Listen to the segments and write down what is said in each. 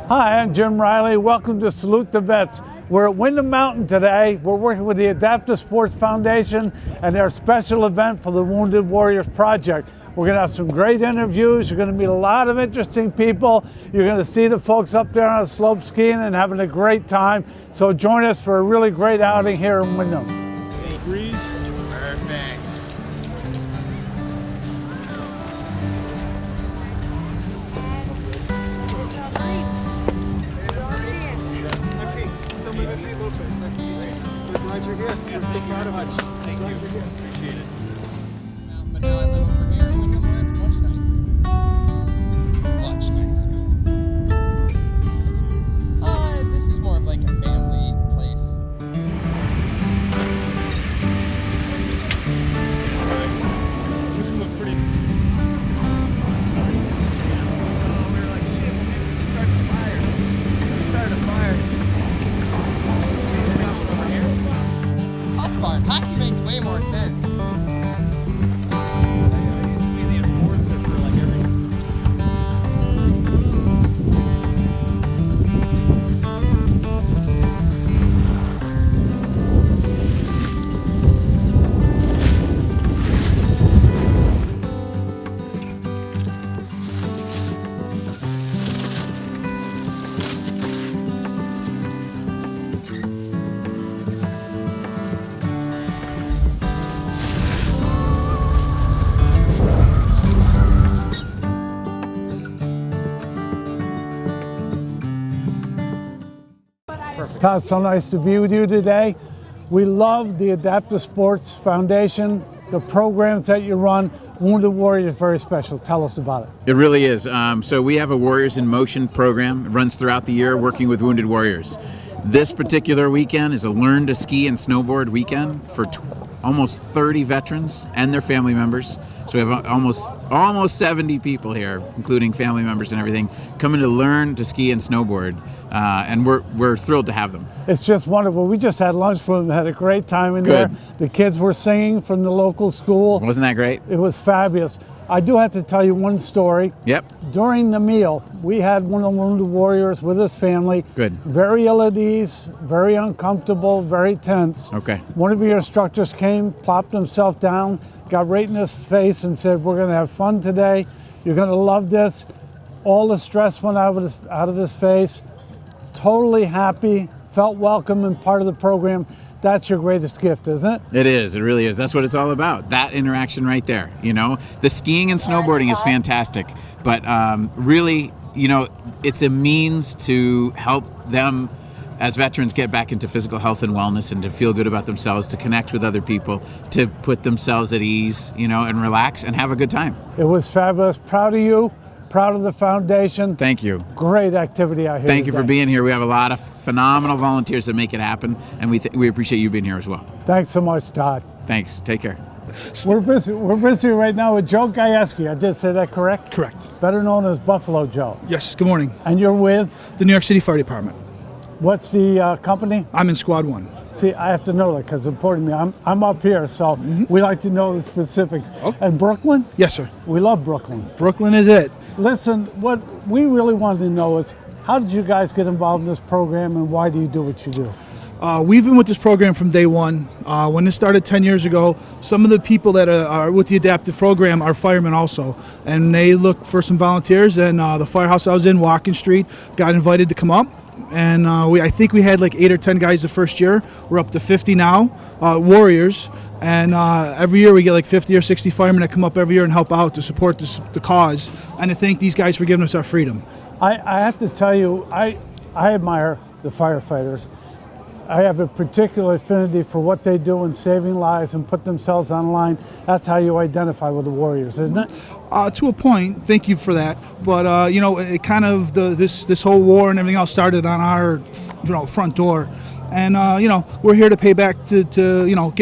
Hi, I'm Jim Riley. Welcome to Salute the Vets. We're at Windham Mountain today. We're working with the Adaptive Sports Foundation and their special event for the Wounded Warriors Project. We're going to have some great interviews. You're going to meet a lot of interesting people. You're going to see the folks up there on the slope skiing and having a great time. So join us for a really great outing here in Windham. Breeze. Perfect. Thank you. Appreciate it. But now I live over here in Windham where it's much nicer. Much nicer. This is more of like a family place. This one looked pretty. We were like, shit, we started a fire. We started a fire. That's the tough part. Hockey makes way more sense. Todd, so nice to be with you today. We love the Adaptive Sports Foundation, the programs that you run. Wounded Warriors is very special. Tell us about it. It really is. So we have a Warriors in Motion program. It runs throughout the year working with Wounded Warriors. This particular weekend is a Learn to Ski and Snowboard weekend for almost 30 veterans and their family members. So we have almost 70 people here, including family members and everything, coming to learn to ski and snowboard. And we're thrilled to have them. It's just wonderful. We just had lunch with them, had a great time in there. The kids were singing from the local school. Wasn't that great? It was fabulous. I do have to tell you one story. Yep. During the meal, we had one of the Wounded Warriors with his family. Good. Very ill at ease, very uncomfortable, very tense. Okay. One of your instructors came, plopped himself down, got right in his face and said, "We're going to have fun today. You're going to love this." All the stress went out of his face. Totally happy, felt welcome and part of the program. That's your greatest gift, isn't it? It is. It really is. That's what it's all about. That interaction right there. You know, the skiing and snowboarding is fantastic, but really, you know, it's a means to help them as veterans get back into physical health and wellness and to feel good about themselves, to connect with other people, to put themselves at ease, you know, and relax and have a good time. It was fabulous. Proud of you. Proud of the foundation. Thank you. Great activity out here. Thank you for being here. We have a lot of phenomenal volunteers that make it happen, and we appreciate you being here as well. Thanks so much, Todd. Thanks. Take care. We're busy right now with Joe Gajewski. I did say that correct? Correct. Better known as Buffalo Joe. Yes, good morning. And you're with? The New York City Fire Department. What's the company? I'm in Squad 1. See, I have to know that because it's important to me. I'm up here, so we like to know the specifics. Oh. And Brooklyn? Yes, sir. We love Brooklyn. Brooklyn is it. Listen, what we really wanted to know is, how did you guys get involved in this program and why do you do what you do? We've been with this program from day one. When this started 10 years ago, some of the people that are with the adaptive program are firemen also. And they looked for some volunteers, and the firehouse I was in, Walking Street, got invited to come up. And I think we had like 8 or 10 guys the first year. We're up to 50 now, Warriors. And every year we get like 50 or 60 firemen that come up every year and help out to support the cause. And to thank these guys for giving us our freedom. I have to tell you, I admire the firefighters. I have a particular affinity for what they do in saving lives and put themselves on the line. That's how you identify with the Warriors, isn't it? To a point, thank you for that. But you know, it kind of this whole war and everything else started on our front door, and you know, we're here to pay back to you know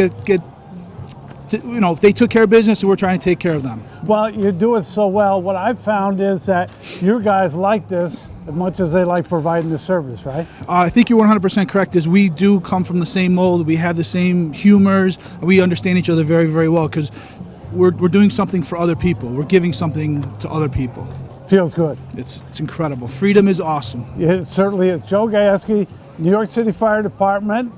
if they took care of business, and we're trying to take care of them. Well, you do it so well. What I've found is that your guys like this as much as they like providing the service, right? I think you're 100% correct, as we do come from the same mold. We have the same humors. We understand each other very, very well because we're doing something for other people. We're giving something to other people. Feels good. It's incredible. Freedom is awesome. It certainly is. Joe Gajewski, New York City Fire Department,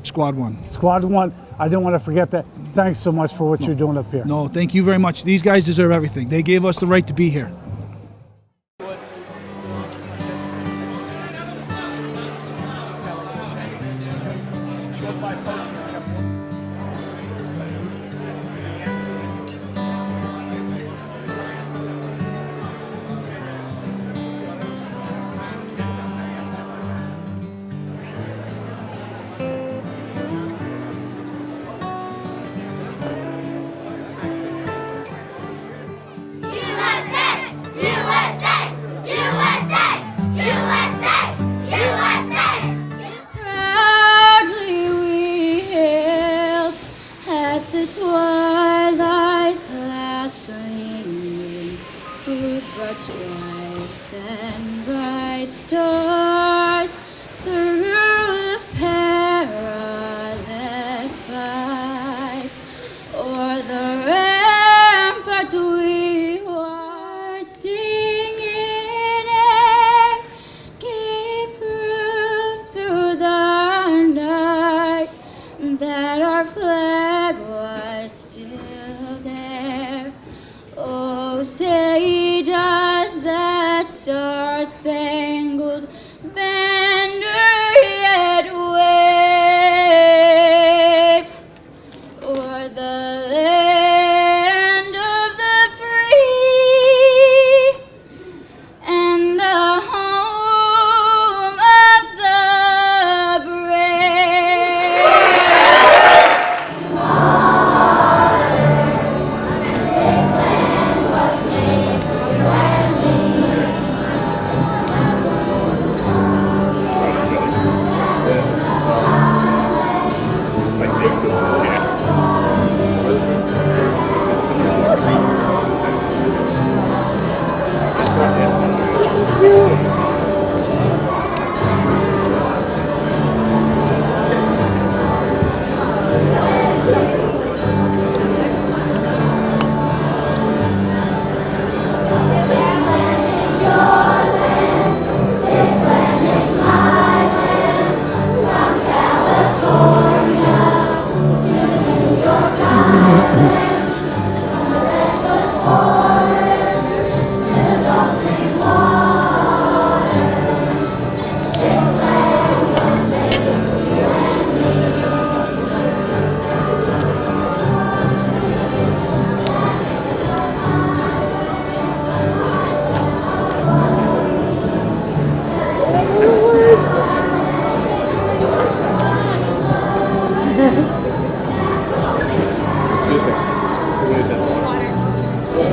Squad 1. Squad 1. I didn't want to forget that. Thanks so much for what you're doing up here. No, thank you very much. These guys deserve everything. They gave us the right to be here. Proudly we hailed at the twilight's last gleaming, whose broad stripes and bright stars through the perilous fights o'er the ramparts we hoisting in air gave proof through the night that our flag was still there. Oh, say does that star-spangled banner yet wave o'er the land of the free and the home of the brave?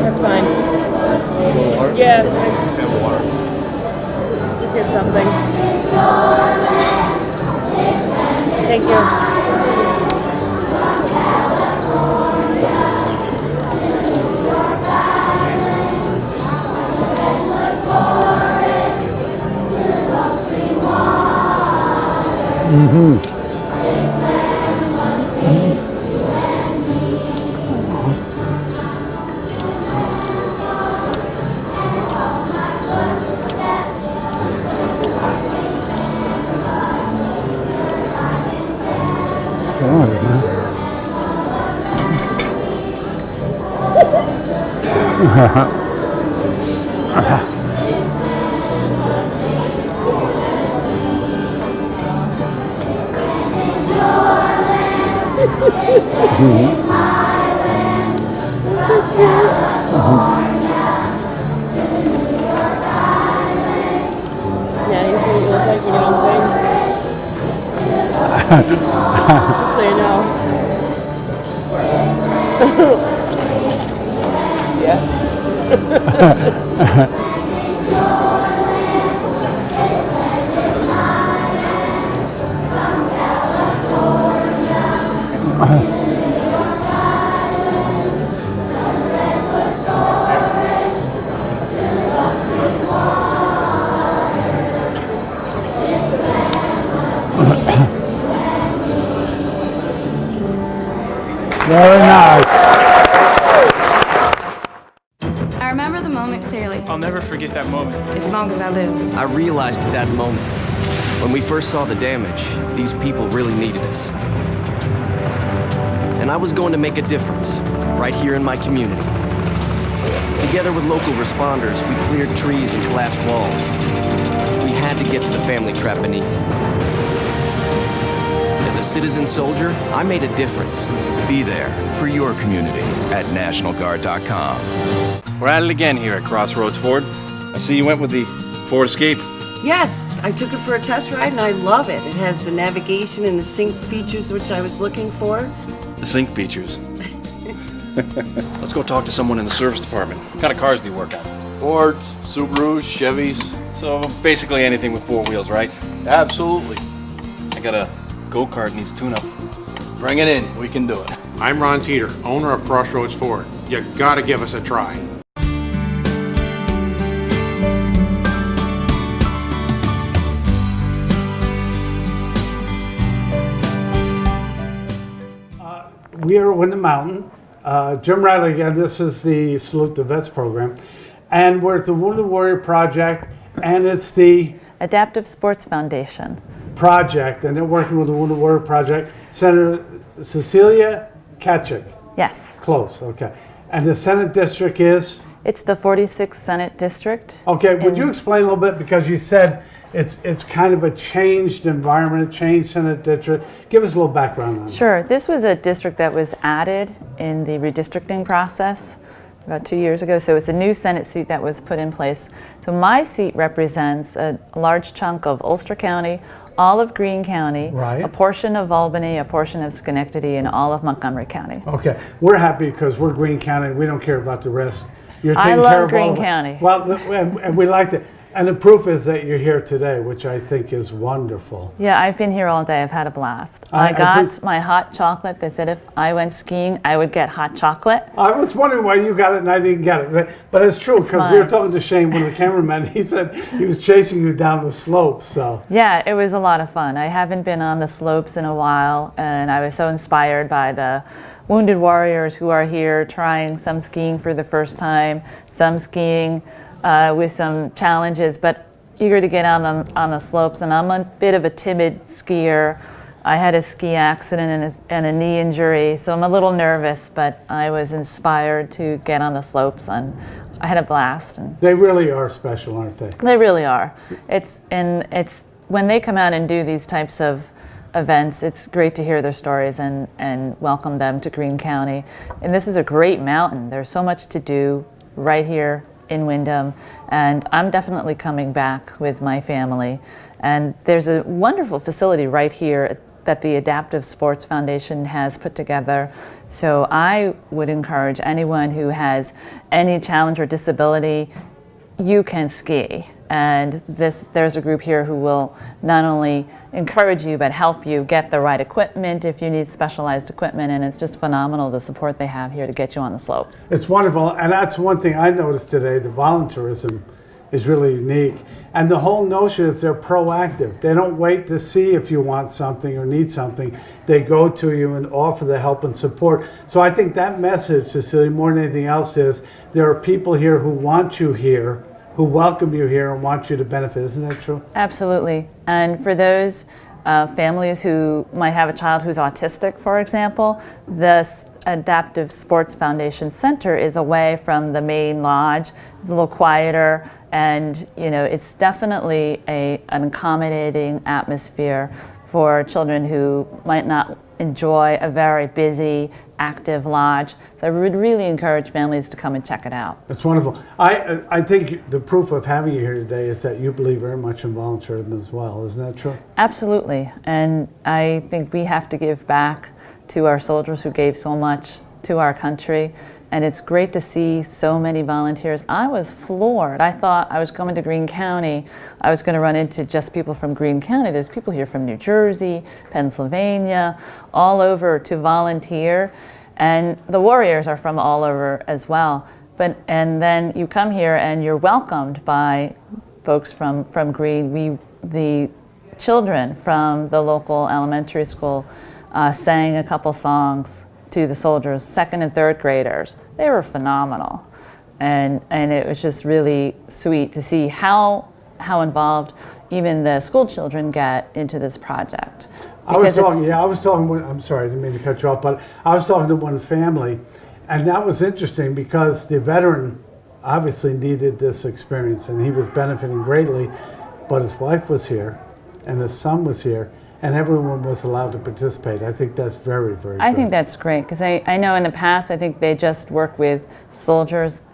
That's fine. Yeah. Just get something. Thank you. Yeah, you see what you look like, you know what I'm saying? Just so you know. Yeah. Very nice. I remember the moment clearly. I'll never forget that moment. as long as I live. I realized at that moment, when we first saw the damage, these people really needed us. And I was going to make a difference, right here in my community. Together with local responders, we cleared trees and collapsed walls. We had to get to the family trapped beneath. As a citizen soldier, I made a difference. Be there for your community at NationalGuard.com. We're at it again here at Crossroads Ford. I see you went with the Ford Escape. Yes, I took it for a test ride and I love it. It has the navigation and the sync features which I was looking for. The sync features. Let's go talk to someone in the service department. What kind of cars do you work on? Fords, Subarus, Chevys. So basically anything with four wheels, right? Absolutely. I got a go-kart needs tune-up. Bring it in. We can do it. I'm Ron Teeter, owner of Crossroads Ford. You gotta give us a try. We are at Windham Mountain. Jim Riley again. This is the Salute the Vets program. And we're at the Wounded Warrior Project, and it's the Adaptive Sports Foundation project, and they're working with the Wounded Warrior Project. Senator Cecilia Katchik. Yes. Close, okay. And the Senate district is? It's the 46th Senate District. Okay, would you explain a little bit, because you said it's kind of a changed environment, a changed Senate district. Give us a little background on that. Sure. This was a district that was added in the redistricting process about 2 years ago, so it's a new Senate seat that was put in place. So my seat represents a large chunk of Ulster County, all of Greene County, right, a portion of Albany, a portion of Schenectady, and all of Montgomery County. Okay, we're happy because we're Greene County. We don't care about the rest. You're taking I care love of Greene all of it. County. Well, and we like it. And the proof is that you're here today, which I think is wonderful. Yeah, I've been here all day. I've had a blast. I got my hot chocolate. They said if I went skiing, I would get hot chocolate. I was wondering why you got it and I didn't get it. But it's true, because we were talking to Shane, one of the cameramen. He said he was chasing you down the slopes. So yeah, it was a lot of fun. I haven't been on the slopes in a while, and I was so inspired by the wounded warriors who are here trying some skiing for the first time, some skiing with some challenges, but eager to get on the slopes. And I'm a bit of a timid skier. I had a ski accident and a knee injury, so I'm a little nervous, but I was inspired to get on the slopes, and I had a blast. And they really are special, aren't they? They really are. It's when they come out and do these types of events, it's great to hear their stories and welcome them to Greene County. And this is a great mountain. There's so much to do right here in Windham, and I'm definitely coming back with my family. And there's a wonderful facility right here that the Adaptive Sports Foundation has put together. So I would encourage anyone who has any challenge or disability, you can ski. And there's a group here who will not only encourage you, but help you get the right equipment if you need specialized equipment. And it's just phenomenal, the support they have here to get you on the slopes. It's wonderful. And that's one thing I noticed today, the volunteerism is really unique. And the whole notion is they're proactive. They don't wait to see if you want something or need something. They go to you and offer the help and support. So I think that message, Cecilia, more than anything else, is there are people here who want you here, who welcome you here and want you to benefit. Isn't that true? Absolutely. And for those families who might have a child who's autistic, for example, the Adaptive Sports Foundation Center is away from the main lodge. It's a little quieter, and it's definitely an accommodating atmosphere for children who might not enjoy a very busy, active lodge. So I would really encourage families to come and check it out. It's wonderful. I think the proof of having you here today is that you believe very much in volunteerism as well. Isn't that true? Absolutely. And I think we have to give back to our soldiers who gave so much to our country. And it's great to see so many volunteers. I was floored. I thought I was coming to Greene County, I was going to run into just people from Greene County. There's people here from New Jersey, Pennsylvania, all over to volunteer. And the warriors are from all over as well. And then you come here and you're welcomed by folks from Greene. The children from the local elementary school sang a couple songs to the soldiers, second and third graders. They were phenomenal. and it was just really sweet to see how involved even the school children get into this project. I was talking with, I'm sorry, I didn't mean to cut you off, but I was talking to one family, and that was interesting because the veteran obviously needed this experience, and he was benefiting greatly, but his wife was here, and his son was here, and everyone was allowed to participate. I think that's very, very good. I think that's great, because I know in the past, I think they just work with soldiers.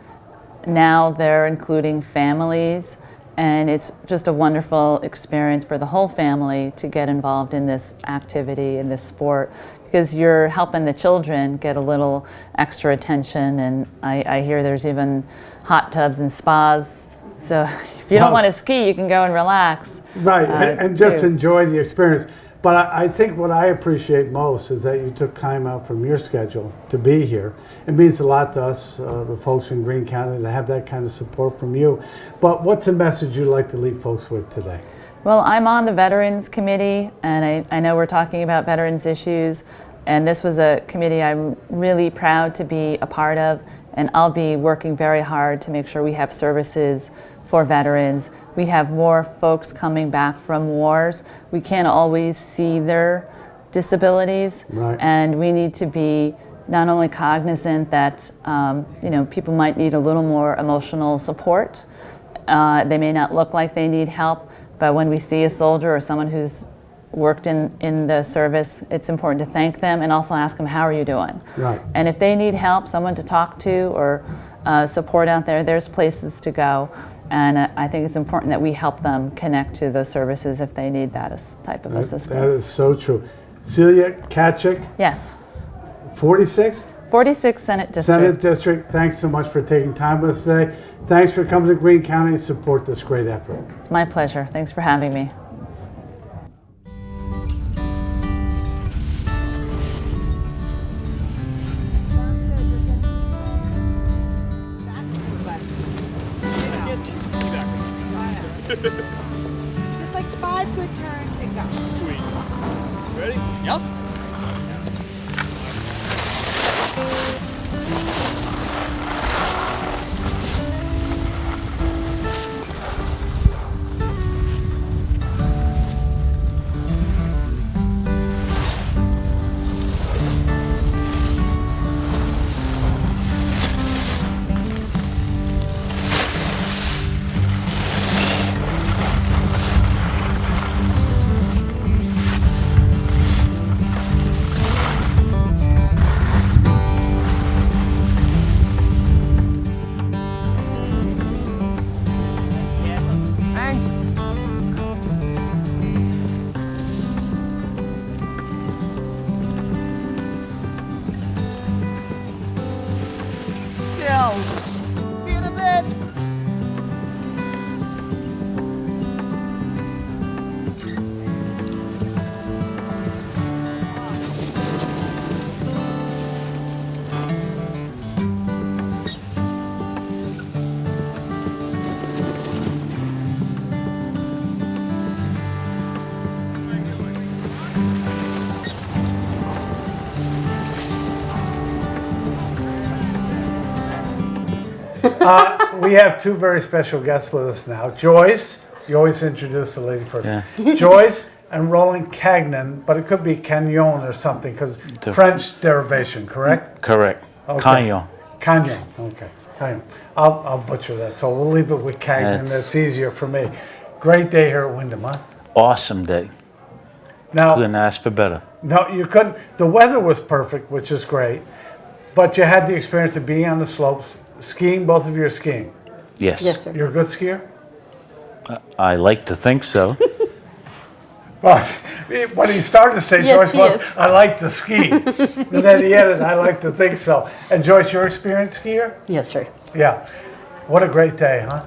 Now they're including families, and it's just a wonderful experience for the whole family to get involved in this activity, in this sport, because you're helping the children get a little extra attention, and I hear there's even hot tubs and spas. So if you don't want to ski, you can go and relax. Right, and just too. enjoy the experience. But I think what I appreciate most is that you took time out from your schedule to be here. It means a lot to us, the folks in Greene County, to have that kind of support from you. But what's a message you'd like to leave folks with today? Well, I'm on the Veterans Committee, and I know we're talking about veterans issues, and this was a committee I'm really proud to be a part of, and I'll be working very hard to make sure we have services for veterans. We have more folks coming back from wars. We can't always see their disabilities, right. And we need to be not only cognizant that people might need a little more emotional support. They may not look like they need help, but when we see a soldier or someone who's worked in the service, it's important to thank them and also ask them, how are you doing? Right. And if they need help, someone to talk to or support out there, there's places to go. And I think it's important that we help them connect to those services if they need that type of assistance. That is so true. Celia Katchik, Yes. 46th? 46th Senate District. Senate District, thanks so much for taking time with us today. Thanks for coming to Greene County and support this great effort. It's my pleasure. Thanks for having me. Just like 5 good turns and go. Sweet. Ready? Yep. See you in a bit. We have two very special guests with us now. Joyce, you always introduce the lady first. Yeah. Joyce and Roland Cagnon, but it could be Cagnon or something because French derivation, correct? Correct. Okay. Cagnon. Cagnon, okay. Cagnon. I'll butcher that, so we'll leave it with Cagnon. That's- That's easier for me. Great day here at Windham, huh? Awesome day. Now, Couldn't ask for better. no, you couldn't. The weather was perfect, which is great, but you had the experience of being on the slopes, skiing. Both of you are skiing. Yes. Yes, sir. You're a good skier? I like to think so. Well, what he started to say, Yes, Joyce, he was, is. I like to ski. And then he added, I like to think so. And Joyce, you're an experienced skier? Yes, sir. Yeah. What a great day, huh?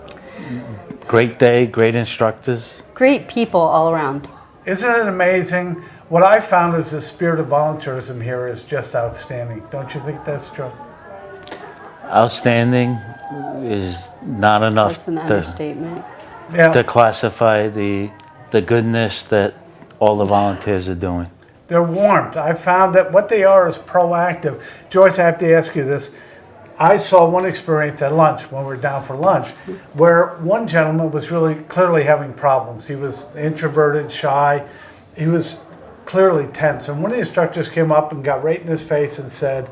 Great day, great instructors. Great people all around. Isn't it amazing? What I found is the spirit of volunteerism here is just outstanding. Don't you think that's true? Outstanding is not enough That's an to, understatement. Yeah. to classify the goodness that all the volunteers are doing. They're warmed. I found that what they are is proactive. Joyce, I have to ask you this. I saw one experience at lunch when we were down for lunch where one gentleman was really clearly having problems. He was introverted, shy. He was clearly tense. And one of the instructors came up and got right in his face and said,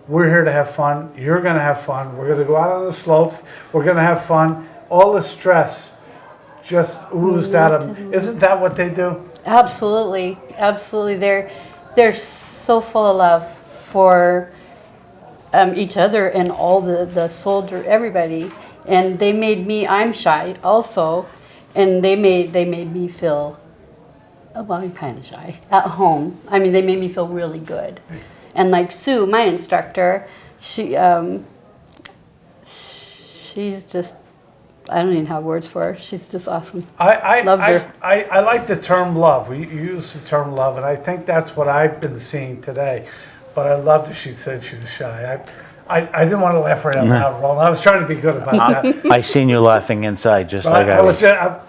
"We're here to have fun. You're going to have fun. We're going to go out on the slopes. We're going to have fun." All the stress just oozed out of them. Isn't that what they do? Absolutely, absolutely. They're so full of love for each other and all the soldier, everybody. And they made me, I'm shy also, and they made me feel, well, I'm kind of shy, at home. I mean, they made me feel really good. And like Sue, my instructor, she's just, I don't even have words for her. She's just awesome. Loved her. I like the term love. We use the term love, and I think that's what I've been seeing today. But I love that she said she was shy. I didn't want to laugh right out loud, Roland. I was trying to be good about that. I seen you laughing inside, just like I was. I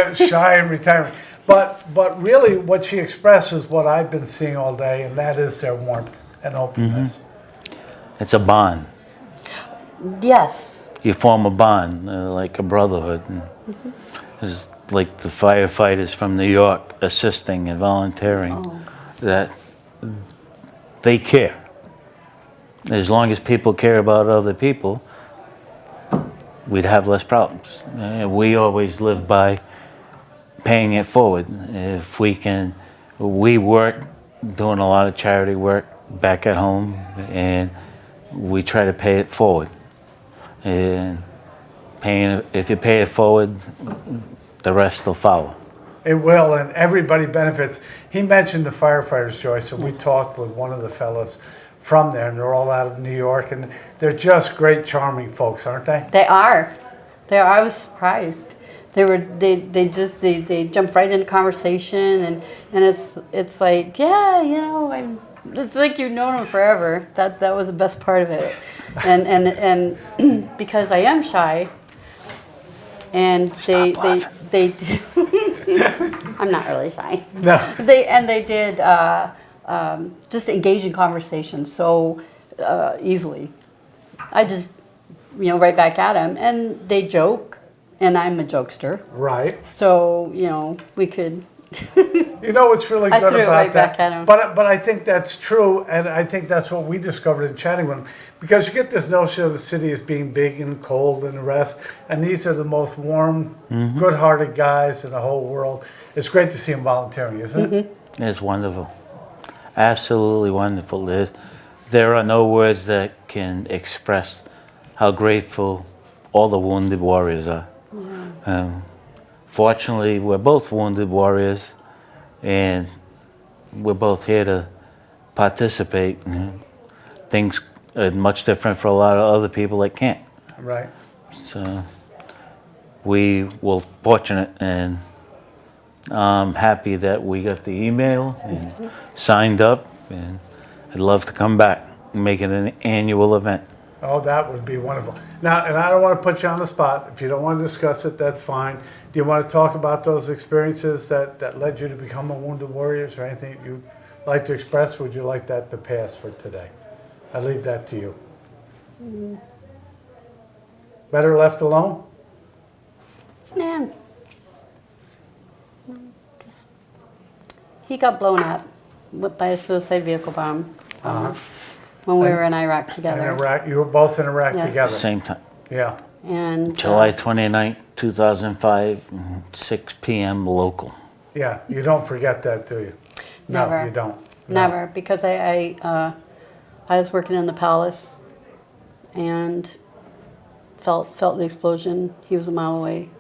was shy in retirement. But really, what she expressed is what I've been seeing all day, and that is their warmth and openness. It's a bond. Yes. You form a bond, like a brotherhood. And it's like the firefighters from New York assisting and volunteering, that they care. As long as people care about other people, we'd have less problems. We always live by paying it forward. If we can, we work doing a lot of charity work back at home, and we try to pay it forward. And if you pay it forward, the rest will follow. It will, and everybody benefits. He mentioned the firefighters, Joyce, and we talked with one of the fellows from there, and they're all out of New York, and they're just great, charming folks, aren't they? They are. I was surprised. They jumped right into conversation, and it's like, yeah, you know, it's like you've known them forever. That was the best part of it, and because I am shy, and they I'm not really shy. No. They did just engage in conversation so easily. I just, right back at them, and they joke, and I'm a jokester. Right. So, we could. You know what's really I good threw it about right that? back at him. But I think that's true, and I think that's what we discovered in chatting with them. Because you get this notion of the city as being big and cold and the rest, and these are the most warm, good-hearted guys in the whole world. It's great to see them volunteering, isn't it? It's wonderful. Absolutely wonderful. There are no words that can express how grateful all the wounded warriors are. Yeah. Fortunately, we're both wounded warriors, and we're both here to participate. Things are much different for a lot of other people that can't. Right. So we were fortunate, and I'm happy that we got the email and signed up, and I'd love to come back and make it an annual event. Oh, that would be wonderful. Now, and I don't want to put you on the spot. If you don't want to discuss it, that's fine. Do you want to talk about those experiences that led you to become a Wounded Warriors, or anything you'd like to express? Would you like that to pass for today? I leave that to you. Better left alone? Yeah. He got blown up by a suicide vehicle bomb when we were in Iraq together. In Iraq, you were both in Iraq together. Same time. Yeah. And July 29th, 2005, 6 p.m. local. Yeah, you don't forget that, do you? Never. No, you don't. No. Never, because I was working in the palace and felt the explosion. He was a mile away.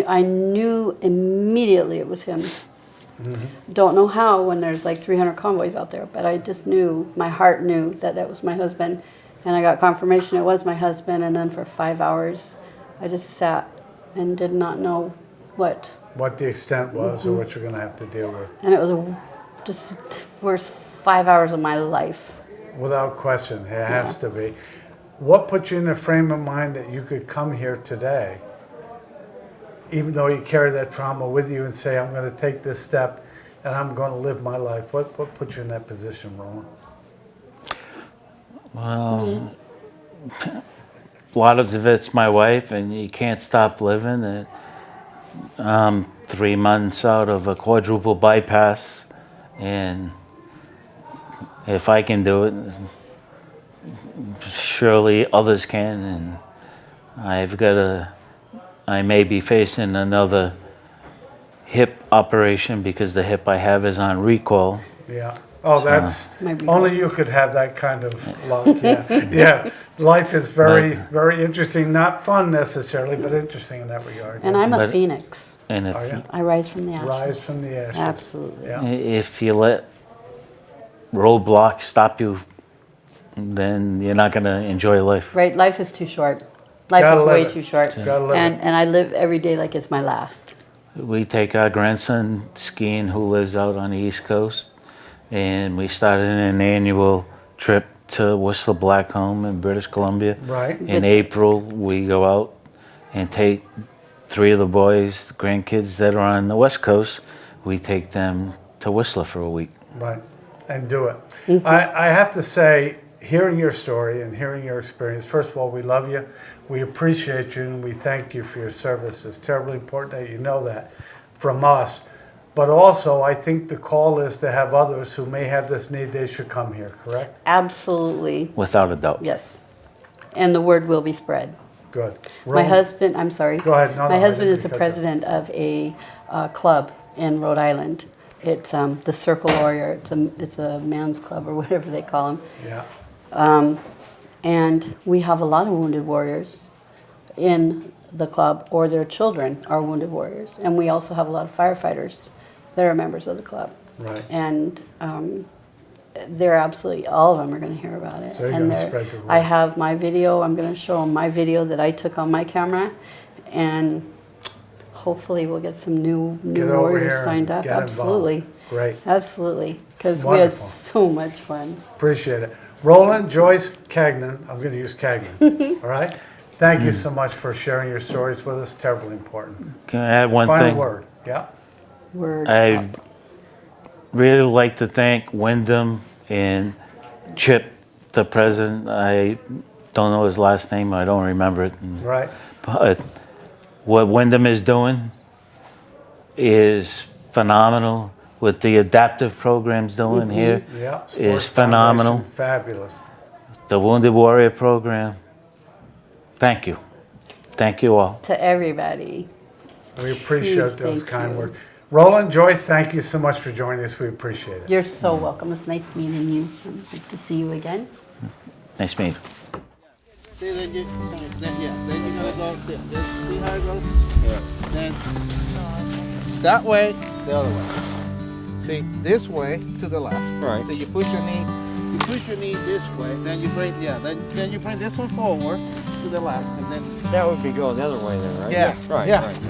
I knew immediately it was him. Don't know how when there's like 300 convoys out there, but I just knew, my heart knew that was my husband. And I got confirmation it was my husband, and then for 5 hours I just sat and did not know what the extent was or what you're going to have to deal with. And it was just the worst 5 hours of my life. Without question, it has to be. What put you in the frame of mind that you could come here today, even though you carry that trauma with you, and say, I'm going to take this step and I'm going to live my life? What put you in that position, Roland? Well, a lot of it's my wife, and you can't stop living. And I'm 3 months out of a quadruple bypass, and if I can do it, surely others can. And I may be facing another hip operation because the hip I have is on recall. Yeah. Oh, So- that's, only you could have that kind of luck, yeah. Yeah, life is very interesting, not fun necessarily, but interesting in that regard. And I'm a But- phoenix. And Are you? I rise from the ashes. Rise from the ashes. Absolutely. Yeah. if you let roadblocks stop you, then you're not going to enjoy life. Right, life is too short. Life Gotta is live way it. too short. Gotta live and it. and I live every day like it's my last. We take our grandson skiing who lives out on the East Coast, and we started an annual trip to Whistler Blackcomb in British Columbia. Right. In April, we go out and take 3 of the boys, grandkids that are on the West Coast, we take them to Whistler for a week. Right, and do it. I have to say, hearing your story and hearing your experience, first of all, we love you, we appreciate you, and we thank you for your service. It's terribly important that you know that from us. But also, I think the call is to have others who may have this need, they should come here, correct? Absolutely. Without a doubt. Yes. And the word will be spread. Good. My husband, I'm sorry. Go ahead. No, My I husband didn't is the cut you. president of a club in Rhode Island. It's the Circle Warrior. It's a man's club or whatever they call them. Yeah. And we have a lot of wounded warriors in the club, or their children are wounded warriors. And we also have a lot of firefighters that are members of the club. Right. And they're absolutely, all of them are going to hear about it. So you're And gonna they're- spread the word. I have my video. I'm going to show them my video that I took on my camera, and hopefully we'll get some new Get over warriors here and signed up. get involved. Absolutely. Great. Absolutely. Because we had Wonderful. so much fun. Appreciate it. Roland Joyce Cagnan, I'm going to use Cagnan, all right? Thank you so much for sharing your stories with us, terribly important. Can I add one Final thing? word, yeah? Word. I really like to thank Windham and Chip, the president. I don't know his last name. I don't remember it. Right. But what Windham is doing is phenomenal. What the adaptive program's doing here Yeah. is Sports phenomenal. Foundation, fabulous. The Wounded Warrior program, thank you. Thank you all. To everybody. We appreciate Huge those thank kind you. words. Roland Joyce, thank you so much for joining us. We appreciate it. You're so welcome. It's nice meeting you. I'd like to see you again. Nice meeting you. See, then you gonna go, see how it goes? Then, that way, the other way. See, this way to the left. Right. So you push your knee this way, then you bring, then you bring this one forward to the left, and then. That would be going the other way then, right? Yeah, Right, yeah. right, okay.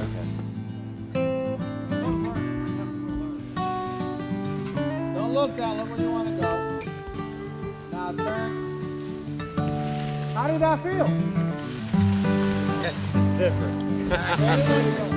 Don't look down, look where you want to go. Now turn. How did that feel? Different. There you go.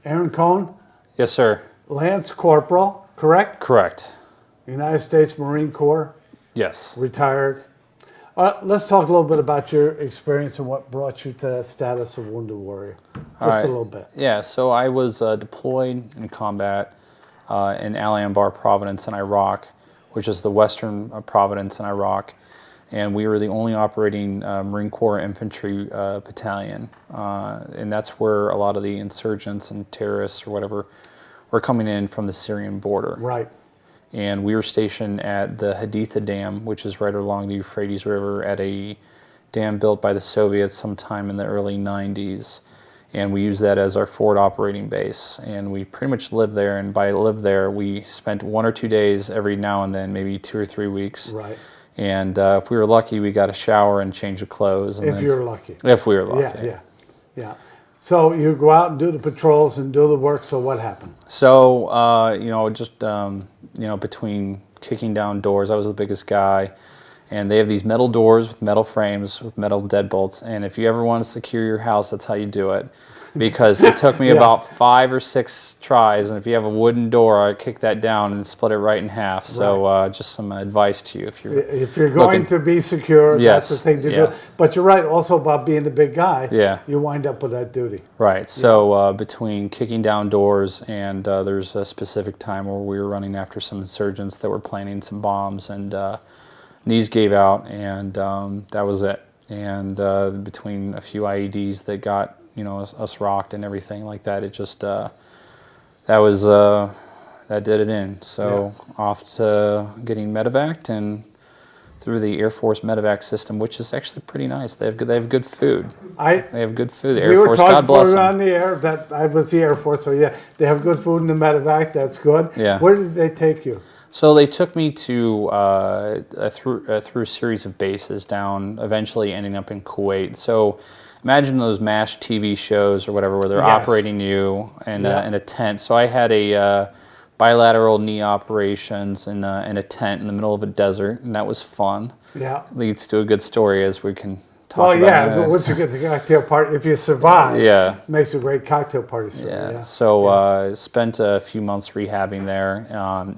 Aaron Cohn, Yes, sir. Lance Corporal, correct? Correct. United States Marine Corps, Yes. retired. Let's talk a little bit about your experience and what brought you to that status of Wounded Warrior. All Just right. a little bit. Yeah, so I was deployed in combat in Al Anbar Province in Iraq, which is the western province in Iraq. And we were the only operating Marine Corps infantry battalion. And that's where a lot of the insurgents and terrorists or whatever were coming in from the Syrian border. Right. And we were stationed at the Haditha Dam, which is right along the Euphrates River, at a dam built by the Soviets sometime in the early 90s. And we used that as our forward operating base. And we pretty much lived there. And by live there, we spent 1 or 2 days every now and then, maybe 2 or 3 weeks. Right. And if we were lucky, we got a shower and change of clothes. And If you're lucky. If we were lucky. Yeah. So you go out and do the patrols and do the work. So what happened? So, between kicking down doors, I was the biggest guy. And they have these metal doors with metal frames with metal deadbolts. And if you ever want to secure your house, that's how you do it. Because it took me about 5 or 6 tries. And if you have a wooden door, I kick that down and split it right in half. So just some advice to you. If you're going to be secure, Yes, that's the thing to yeah. do. But you're right, also about being the big guy, Yeah. you wind up with that duty. Right. So between kicking down doors and there's a specific time where we were running after some insurgents that were planting some bombs, and knees gave out, and that was it. And between a few IEDs that got us rocked and everything like that, it just that did it in. So off to getting medevaced and through the Air Force medevac system, which is actually pretty nice. They have good food. They have good food. The Air We Force, were God talking bless before we were them. on the air that I was the Air Force, so yeah, they have good food in the medevac. That's good. Yeah. Where did they take you? So they took me to through a series of bases down, eventually ending up in Kuwait. So imagine those MASH TV shows or whatever, where they're Yes. operating you in a tent. So I had a bilateral knee operations in a tent in the middle of a desert, and that was fun. Yeah. Leads to a good story, as we can talk Well, about. yeah, this. but once you get the cocktail party, if you survive, Yeah. makes a great cocktail party story. Yeah. So spent a few months rehabbing there,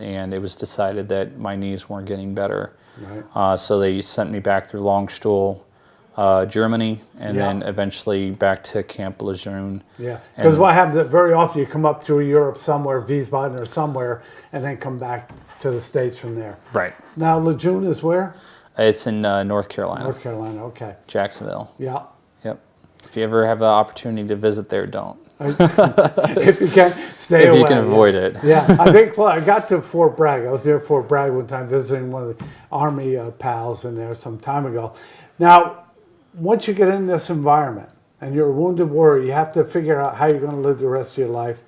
and it was decided that my knees weren't getting better. Right. So they sent me back through Longstuhl, Germany, and then eventually back to Camp Lejeune. Yeah, because what happens is very often you come up through Europe somewhere, Wiesbaden or somewhere, and then come back to the States from there. Right. Now, Lejeune is where? It's in North Carolina. North Carolina, okay. Jacksonville. Yeah. Yep. If you ever have an opportunity to visit there, don't. If you can, stay away. If you can avoid it. Yeah, I think I got to Fort Bragg. I was near Fort Bragg one time visiting one of the Army pals in there some time ago. Now, once you get in this environment and you're a wounded warrior, you have to figure out how you're going to live the rest of your life.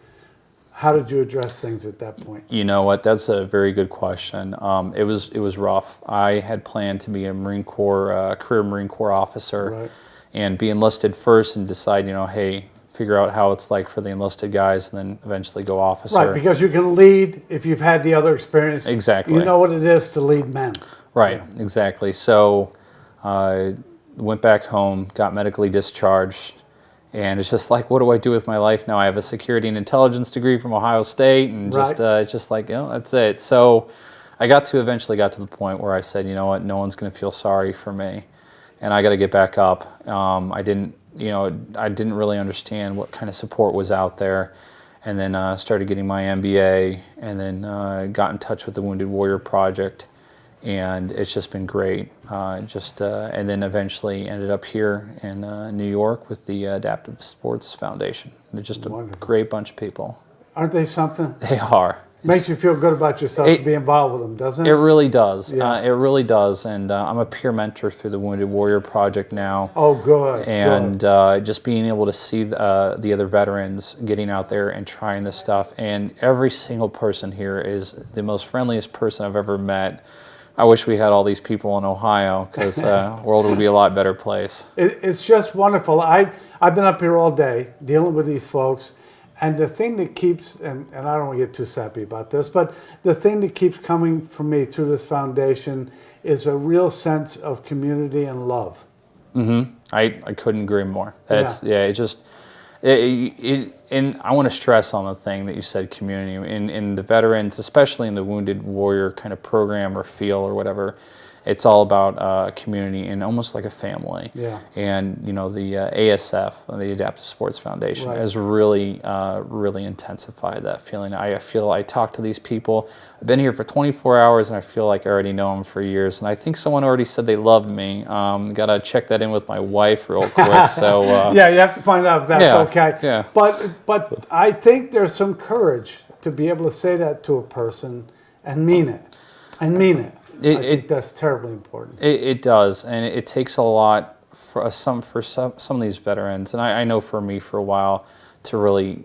How did you address things at that point? You know what? That's a very good question. It was rough. I had planned to be a Marine Corps, career Marine Corps officer, and be enlisted first and decide, hey, figure out how it's like for the enlisted guys, and then eventually go officer. Right, because you can lead if you've had the other experience. Exactly. You know what it is to lead men. Right, exactly. So went back home, got medically discharged, and it's just like, what do I do with my life now? I have a security and intelligence degree from Ohio State, and just it's just like, that's it. So I eventually got to the point where I said, you know what, no one's going to feel sorry for me, and I got to get back up. I didn't really understand what kind of support was out there, and then started getting my MBA, and then got in touch with the Wounded Warrior Project. And it's just been great. And then eventually ended up here in New York with the Adaptive Sports Foundation. They're just a great bunch of people. Aren't they something? They are. Makes you feel good about yourself to be involved with them, doesn't it? It really does. Yeah. It really does. And I'm a peer mentor through the Wounded Warrior Project now. Oh, good. And just being able to see the other veterans getting out there and trying this stuff. And every single person here is the most friendliest person I've ever met. I wish we had all these people in Ohio, because the world would be a lot better place. It's just wonderful. I've been up here all day dealing with these folks, and the thing that keeps, and I don't want to get too sappy about this, but the thing that keeps coming from me through this foundation is a real sense of community and love. Mm-hmm. I couldn't agree more. And I want to stress on the thing that you said, community. In the veterans, especially in the Wounded Warrior kind of program or feel or whatever, it's all about community and almost like a family. Yeah. And the ASF, the Adaptive Sports Foundation, has really intensified that feeling. I talk to these people. I've been here for 24 hours, and I feel like I already know them for years. And I think someone already said they loved me. Got to check that in with my wife real quick. So yeah, you have to find out if that's okay. Yeah. But I think there's some courage to be able to say that to a person and mean it. I think that's terribly important. It does, and it takes a lot for some of these veterans, and I know for me for a while, to really,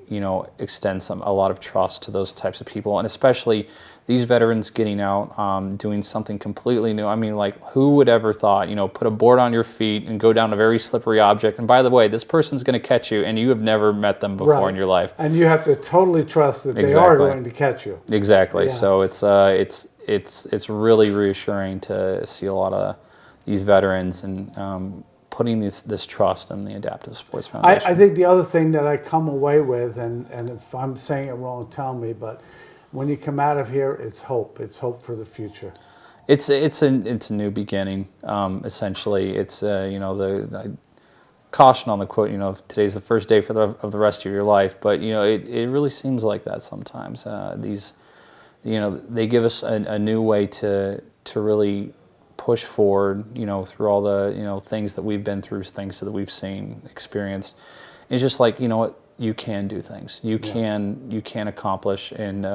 extend a lot of trust to those types of people, and especially these veterans getting out, doing something completely new. I mean, like, who would ever thought, put a board on your feet and go down a very slippery object, and by the way, this person's going to catch you, and you have never met them before in your life. And you have to totally trust that they are going to catch you. Exactly. Yeah. So it's really reassuring to see a lot of these veterans and putting this trust in the Adaptive Sports Foundation. I think the other thing that I come away with, and if I'm saying it wrong, tell me, but when you come out of here, it's hope. It's hope for the future. It's a new beginning. Essentially, it's the caution on the quote. Today's the first day of the rest of your life. But it really seems like that sometimes. They give us a new way to really push forward. Through all the things that we've been through, things that we've seen, experienced. It's just like what. You can do things. You can accomplish and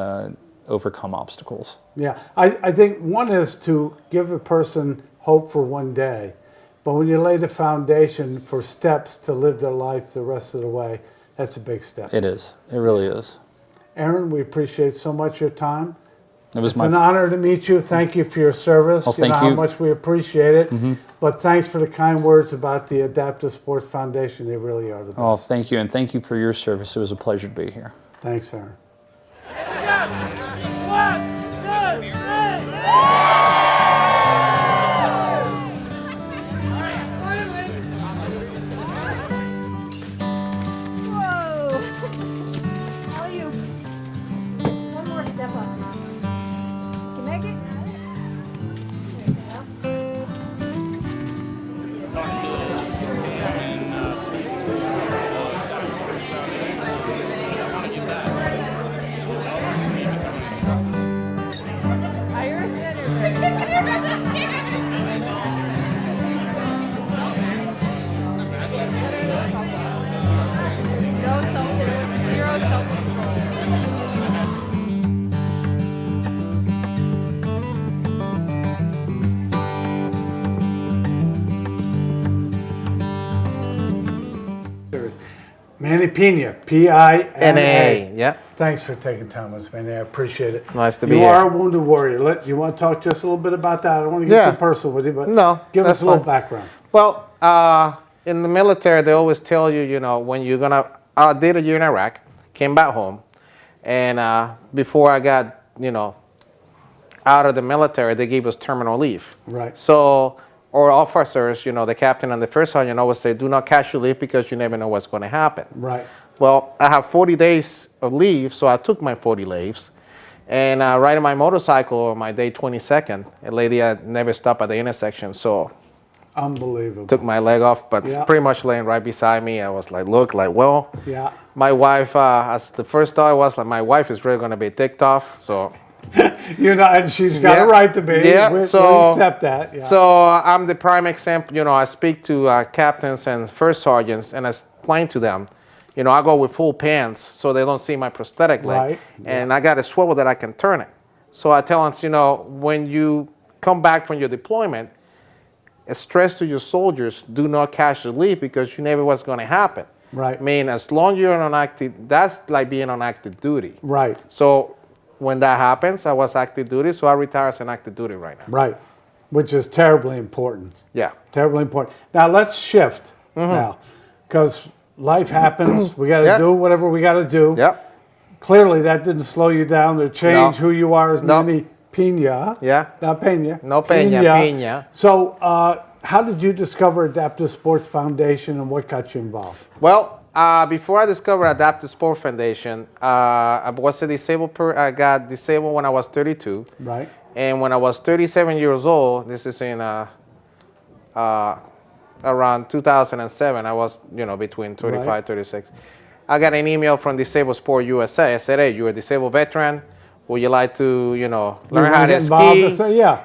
overcome obstacles. Yeah, I think one is to give a person hope for one day, but when you lay the foundation for steps to live their life the rest of the way, that's a big step. It is. It really is. Aaron, we appreciate so much your time. It's an honor to meet you. Thank you for your service. Well, you know how much we appreciate it. Mm-hmm. But thanks for the kind words about the Adaptive Sports Foundation. They really are the best. Oh, thank you, and thank you for your service. It was a pleasure to be here. Thanks, Aaron. Whoa! How are you? One more step up. Can you make it? Manny Pina, P-I-N-A. Yeah. Thanks for taking time with us, Manny. I appreciate it. Nice to be here. here. You are a wounded warrior. You want to talk just a little bit about that? I don't want to get too personal with you, but give us a little background. Well, in the military, they always tell you, when you're going to... I did a year in Iraq, came back home, and before I got, out of the military, they gave us terminal leave. Right. So... or officers, the captain and the first sergeant always say, do not casual leave because you never know what's going to happen. Right. Well, I have 40 days of leave, so I took my 40 leaves. And riding my motorcycle on my day 22nd, a lady had never stopped at the intersection, so... Unbelievable. Took my leg off, but pretty much laying right beside me. I was like, well... Yeah. My wife, as the first thought was, like, my wife is really going to be ticked off, so... and she's got a right to be. Yeah, we accept that. Yeah. So I'm the prime example. I speak to captains and first sergeants, and I explain to them, I go with full pants so they don't see my prosthetic leg. Right. And I got a swivel that I can turn it. So I tell them, when you come back from your deployment, stress to your soldiers, do not casual leave because you never know what's going to happen. Right. I mean, as long as you're on active, that's like being on active duty. Right. So when that happens, I was active duty, so I retire as an active duty right now. Right, which is terribly important. Yeah. Terribly important. Now let's shift now, because life happens. We got to do whatever we got to do. Yep. Clearly that didn't slow you down or change who you are as Manny Pina. Yeah. Not Pena. No Pena. So how did you discover Adaptive Sports Foundation and what got you involved? Well, before I discovered Adaptive Sport Foundation, I was a disabled. I got disabled when I was 32. Right. And when I was 37 years old, this is in around 2007. I was, between 35, 36. I got an email from Disabled Sport USA. I said, "Hey, you're a disabled veteran. Would you like to, learn how to ski?"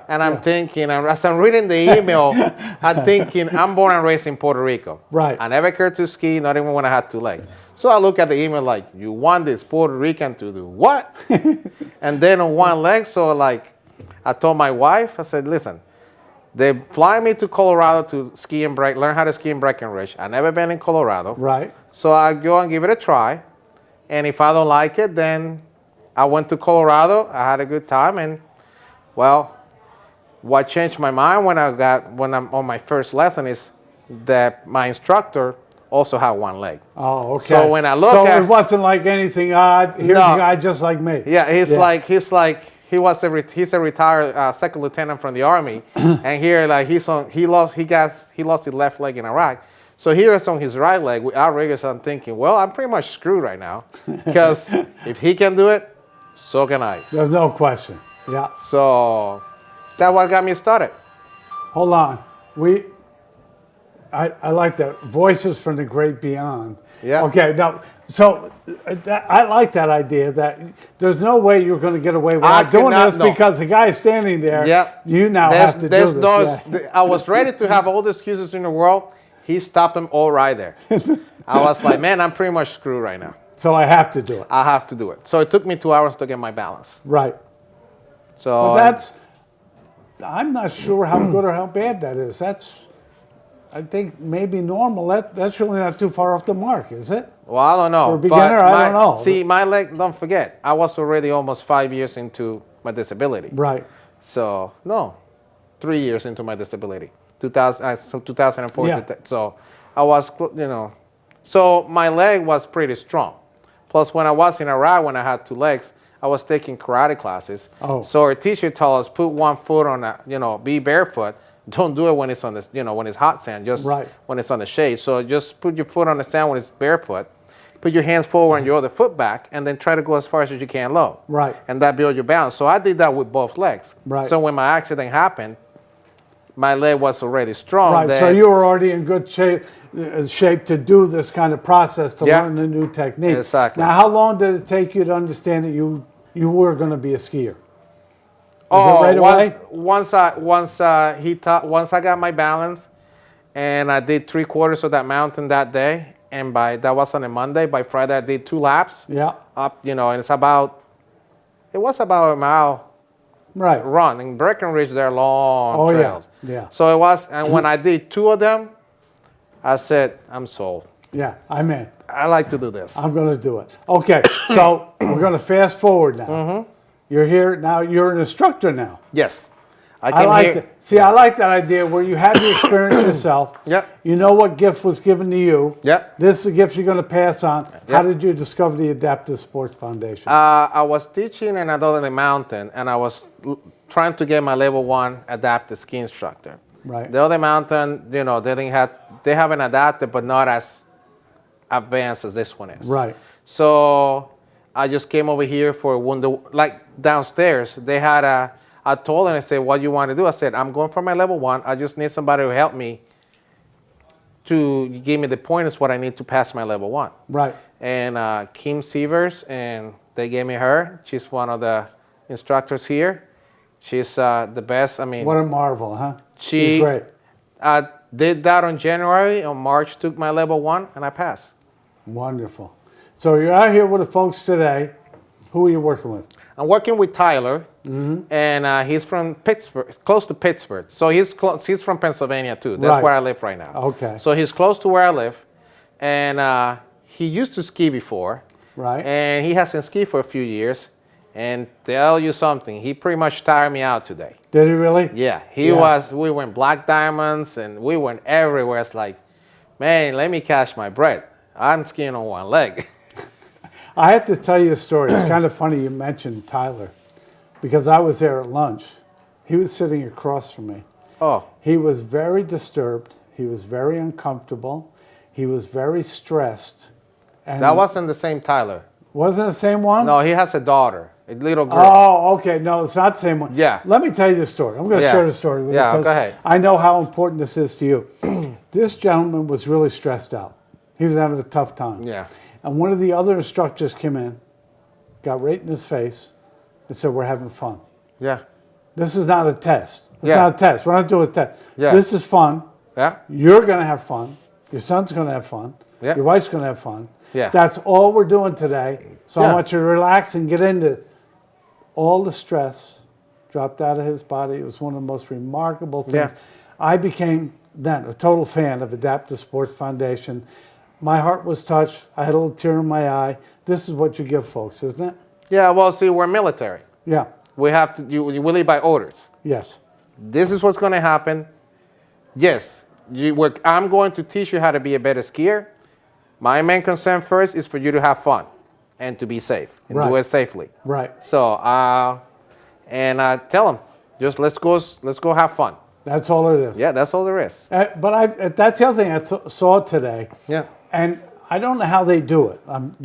And I'm thinking, as I'm reading the email, I'm thinking, I'm born and raised in Puerto Rico. Right. I never cared to ski, not even when I had 2 legs. So I look at the email like, you want this Puerto Rican to do what? And then on 1 leg, so I told my wife, I said, listen, they fly me to Colorado to ski and learn how to ski in Breckenridge. I never been in Colorado. Right. So I go and give it a try. And if I don't like it, then I went to Colorado. I had a good time, and well, what changed my mind when I'm on my first lesson is that my instructor also had one leg. Oh, okay. So when I look so at, it wasn't like anything odd. Here's No. a guy just like me. yeah, he's a retired second lieutenant from the army, and here like he lost his left leg in Iraq. So here it's on his right leg with outriggers. I'm thinking, well, I'm pretty much screwed right now, because if he can do it, so can I. There's no question. Yeah. So that's what got me started. Hold on. I like that. Voices from the great beyond. Yeah. Okay. Now, so I like that idea that there's no way you're going to get away without doing this because the guy standing there. Yep. You now have to do this. I was ready to have all the excuses in the world. He stopped them all right there. I was like, man, I'm pretty much screwed right now. So I have to do it. I have to do it. So it took me 2 hours to get my balance. Right. So But I'm not sure how good or how bad that is. I think maybe normal. That's really not too far off the mark, is it? Well, I don't know. For a beginner, I don't know. See, my leg, don't forget, I was already almost 5 years into my disability. Right. So, no, 3 years into my disability. 2004. Yeah. So I was, so my leg was pretty strong. Plus, when I was in Iraq, when I had 2 legs, I was taking karate classes. Oh. So our teacher told us, put one foot on be barefoot. Don't do it when it's on the, when it's hot sand, just when it's on the shade. So just put your foot on the sand when it's barefoot. Put your hands forward and your other foot back, and then try to go as far as you can low. Right. And that builds your balance. So I did that with both legs. Right. So when my accident happened, my leg was already strong. Right. So you were already in good shape to do this kind of process to learn the new technique. Exactly. Now, how long did it take you to understand that you were going to be a skier? Once I got my balance, and I did 3/4 of that mountain that day, and that was on a Monday. By Friday, I did 2 laps. Yeah. Up, and it was about a mile. Right. Run in Breckenridge, they're long trails. Yeah. So it was, and when I did 2 of them, I said, I'm sold. Yeah, I'm in. I like to do this. I'm going to do it. Okay, so we're going to fast forward now. Mm-hmm. You're here now. You're an instructor now. Yes. I like that idea where you had the experience yourself. Yep. You know what gift was given to you. Yep. This is a gift you're going to pass on. Yep. How did you discover the Adaptive Sports Foundation? I was teaching in another mountain, and I was trying to get my level 1 adaptive ski instructor. Right. The other mountain, they have an adaptive, but not as advanced as this one is. Right. So I just came over here for downstairs. They had I told them, I said, what do you want to do? I said, I'm going for my level 1. I just need somebody to help me to give me the pointers what I need to pass my level 1. Right. And Kim Sievers, and they gave me her. She's one of the instructors here. She's the best. I mean, what a marvel, huh? She's great. I did that on January. On March, took my level 1, and I passed. Wonderful. So you're out here with the folks today. Who are you working with? I'm working with Tyler, and he's from Pittsburgh, close to Pittsburgh. So he's from Pennsylvania too. That's where I live right now. Okay. So he's close to where I live, and he used to ski before. Right. And he hasn't skied for a few years. And tell you something, he pretty much tired me out today. Did he really? Yeah. We went Black Diamonds, and we went everywhere. It's like, man, let me catch my breath. I'm skiing on one leg. I have to tell you a story. It's kind of funny you mentioned Tyler, because I was there at lunch. He was sitting across from me. Oh. He was very disturbed. He was very uncomfortable. He was very stressed. And that wasn't the same Tyler. Wasn't the same one? No, he has a daughter, a little girl. Oh, okay. No, it's not the same one. Yeah. Let me tell you the story. I'm going to share the story with you. Yeah, go ahead. I know how important this is to you. This gentleman was really stressed out. He was having a tough time. Yeah. And one of the other instructors came in, got right in his face, and said, we're having fun. Yeah. This is not a test. It's not a test. We're not doing a test. Yeah. This is fun. Yeah. You're going to have fun. Your son's going to have fun. Yeah. Your wife's going to have fun. Yeah. That's all we're doing today. So I want you to relax and get into all the stress dropped out of his body. It was one of the most remarkable things. Yeah. I became then a total fan of Adaptive Sports Foundation. my heart was touched. I had a little tear in my eye. This is what you give folks, isn't it? Yeah, well, see, we're military. Yeah. We have to, we live by orders. Yes. This is what's going to happen. Yes, I'm going to teach you how to be a better skier. My main concern first is for you to have fun and to be safe and do it safely. Right. So, and I tell them, just let's go have fun. That's all it is. Yeah, that's all there is. But that's the other thing I saw today. Yeah. And I don't know how they do it. I'm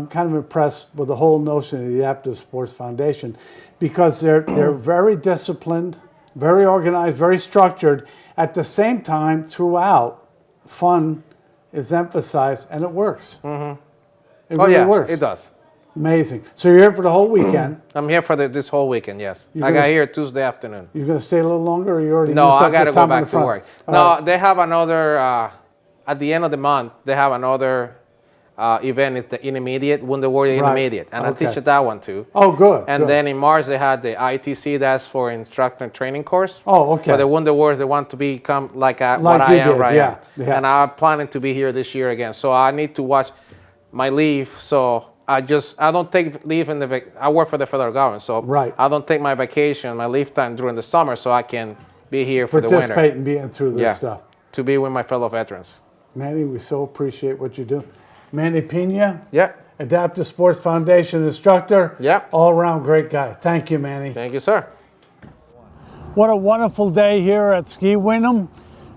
kind of impressed with the whole notion of the Adaptive Sports Foundation, because they're very disciplined, very organized, very structured. At the same time, throughout, fun is emphasized, and it works. Mm-hmm. It really works. It does. Amazing. So you're here for the whole weekend. I'm here for this whole weekend, yes. I got here Tuesday afternoon. You're going to stay a little longer, or you already No, used up I got to the go time in back the to front? work. All No, right. they have another, at the end of the month, they have another event. It's the intermediate, Wounded Warrior Intermediate. And I teach at that one too. Oh, good. And then in March, they had the ITC, that's for instructor training course. Oh, okay. For the Wounded Warriors, they want to become like what Like I you am did, right yeah, now. yeah. And I'm planning to be here this year again. So I need to watch my leave. So I don't take leave in I work for the federal government. So I don't take my vacation, my leave time during the summer, so I can be here for the winter. Participate in being through this stuff. To be with my fellow veterans. Manny, we so appreciate what you do. Manny Pena. Yeah. Adaptive Sports Foundation instructor. Yeah. All around great guy. Thank you, Manny. Thank you, sir. What a wonderful day here at Ski Windham.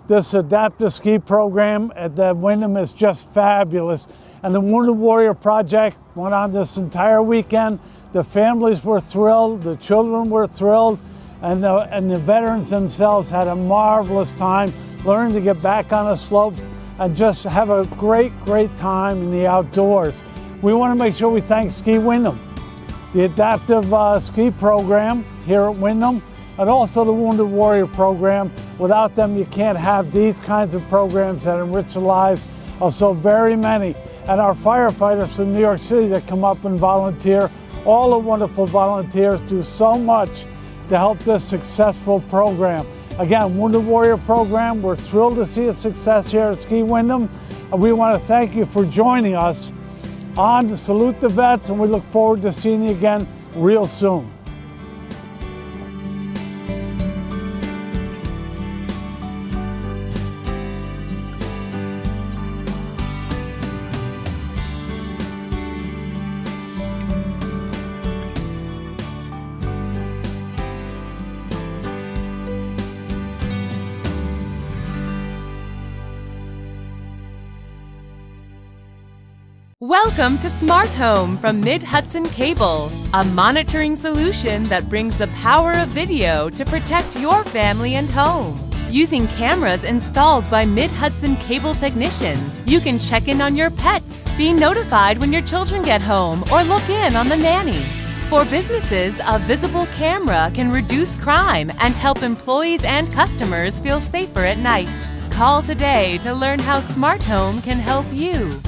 This adaptive ski program at the Windham is just fabulous. And the Wounded Warrior Project went on this entire weekend. The families were thrilled, the children were thrilled, and the veterans themselves had a marvelous time learning to get back on the slopes and just have a great, great time in the outdoors. We want to make sure we thank Ski Windham, the adaptive ski program here at Windham, and also the Wounded Warrior program. Without them, you can't have these kinds of programs that enrich the lives of so very many. And our firefighters from New York City that come up and volunteer, all the wonderful volunteers do so much to help this successful program. Again, Wounded Warrior program, we're thrilled to see its success here at Ski Windham. And we want to thank you for joining us on Salute the Vets, and we look forward to seeing you again real soon. Welcome to Smart Home from Mid-Hudson Cable, a monitoring solution that brings the power of video to protect your family and home. Using cameras installed by Mid-Hudson Cable technicians, you can check in on your pets, be notified when your children get home, or look in on the nanny. For businesses, a visible camera can reduce crime and help employees and customers feel safer at night. Call today to learn how Smart Home can help you.